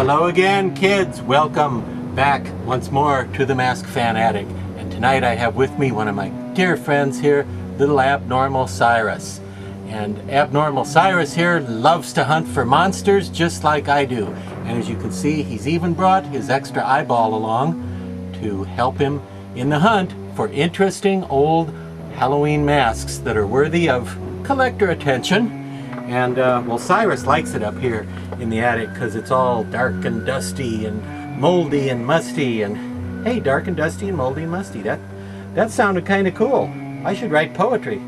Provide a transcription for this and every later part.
Hello again, kids. Welcome back once more to the Mask Fan Attic. And tonight I have with me one of my dear friends here, little Abnormal Cyrus. And Abnormal Cyrus here loves to hunt for monsters just like I do. And as you can see, he's even brought his extra eyeball along to help him in the hunt for interesting old Halloween masks that are worthy of collector attention. And well, Cyrus likes it up here in the attic because it's all dark and dusty and moldy and musty. And hey, dark and dusty and moldy and musty, that sounded kind of cool. I should write poetry.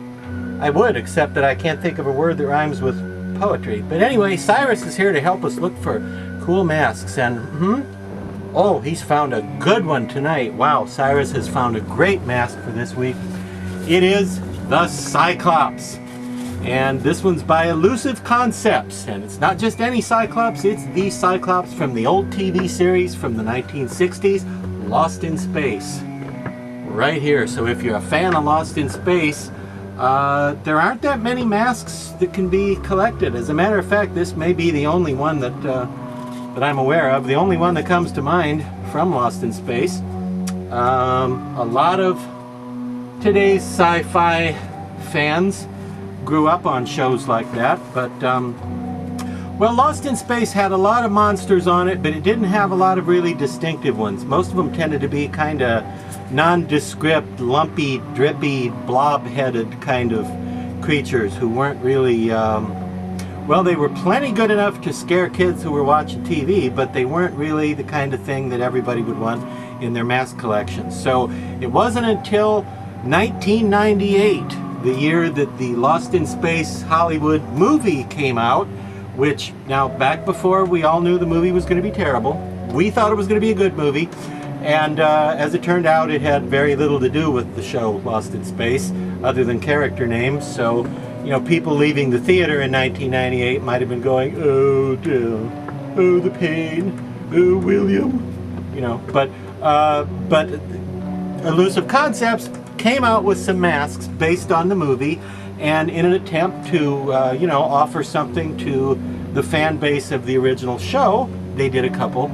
I would, except that I can't think of a word that rhymes with poetry. But anyway, Cyrus is here to help us look for cool masks. And oh, he's found a good one tonight. Wow, Cyrus has found a great mask for this week. It is the Cyclops. And this one's by Elusive Concepts, and it's not just any Cyclops, it's the Cyclops from the old TV series from the 1960s, Lost in Space. Right here. So if you're a fan of Lost in Space, there aren't that many masks that can be collected. As a matter of fact, this may be the only one that I'm aware of, the only one that comes to mind from Lost in Space. A lot of today's sci-fi fans grew up on shows like that, but well, Lost in Space had a lot of monsters on it, but it didn't have a lot of really distinctive ones. Most of them tended to be kind of nondescript, lumpy, drippy, blob-headed kind of creatures who weren't really well, they were plenty good enough to scare kids who were watching TV, but they weren't really the kind of thing that everybody would want in their mask collections. So it wasn't until 1998, the year that the Lost in Space Hollywood movie came out, which, now, back before we all knew the movie was going to be terrible, we thought it was going to be a good movie, and as it turned out, it had very little to do with the show Lost in Space, other than character names. So, you know, people leaving the theater in 1998 might have been going, oh, Jill, oh, the pain, oh, William, you know, but Elusive Concepts came out with some masks based on the movie, and in an attempt to you know, offer something to the fan base of the original show, they did a couple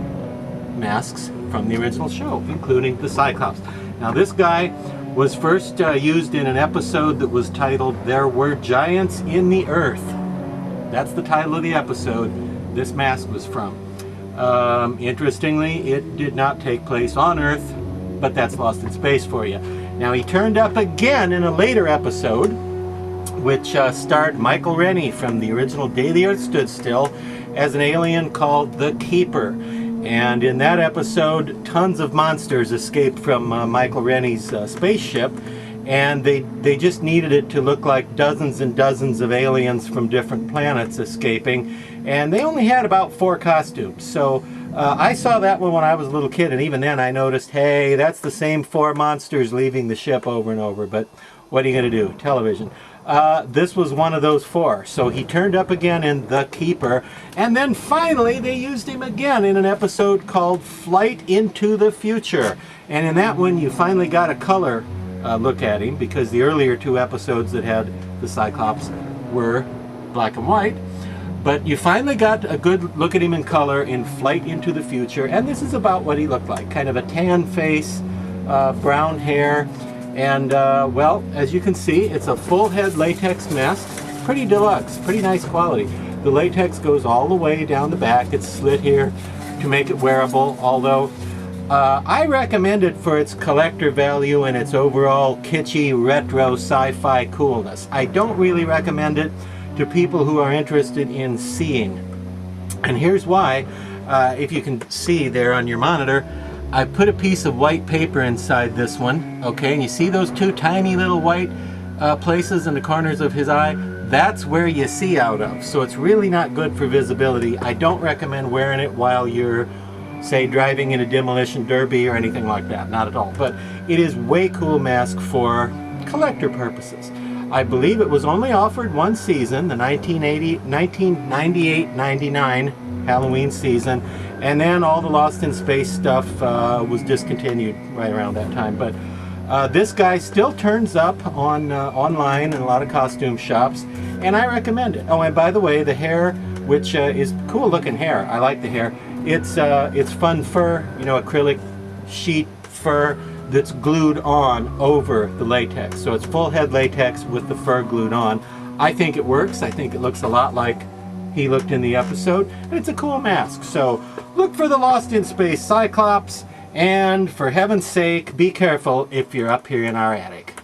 masks from the original show, including the Cyclops. Now, this guy was first used in an episode that was titled "There Were Giants in the Earth." That's the title of the episode this mask was from. Interestingly, it did not take place on Earth, but that's Lost in Space for you. Now, he turned up again in a later episode, which starred Michael Rennie from the original Day the Earth Stood Still as an alien called the Keeper. And in that episode, tons of monsters escaped from Michael Rennie's spaceship, and they just needed it to look like dozens and dozens of aliens from different planets escaping, and they only had about 4 costumes. So I saw that one when I was a little kid, and even then I noticed, hey, that's the same 4 monsters leaving the ship over and over, but what are you going to do? Television. This was one of those 4. So he turned up again in The Keeper, and then finally they used him again in an episode called Flight into the Future. And in that one you finally got a color look at him, because the earlier 2 episodes that had the Cyclops were black and white. But you finally got a good look at him in color in Flight into the Future, and this is about what he looked like. Kind of a tan face, brown hair, and well, as you can see, it's a full head latex mask. Pretty deluxe, pretty nice quality. The latex goes all the way down the back. It's slit here to make it wearable, although I recommend it for its collector value and its overall kitschy, retro, sci-fi coolness. I don't really recommend it to people who are interested in seeing. And here's why. If you can see there on your monitor, I put a piece of white paper inside this one, okay, and you see those 2 tiny little white places in the corners of his eye? That's where you see out of, so it's really not good for visibility. I don't recommend wearing it while you're, say, driving in a demolition derby or anything like that, not at all. But it is way cool mask for collector purposes. I believe it was only offered one season, the 1998-99 Halloween season, and then all the Lost in Space stuff was discontinued right around that time. But this guy still turns up on online in a lot of costume shops, and I recommend it. Oh, and by the way, the hair, which is cool looking hair, I like the hair, It's fun fur, you know, acrylic sheet fur that's glued on over the latex. So it's full head latex with the fur glued on. I think it works. I think it looks a lot like he looked in the episode, and it's a cool mask. So look for the Lost in Space Cyclops, and for heaven's sake, be careful if you're up here in our attic.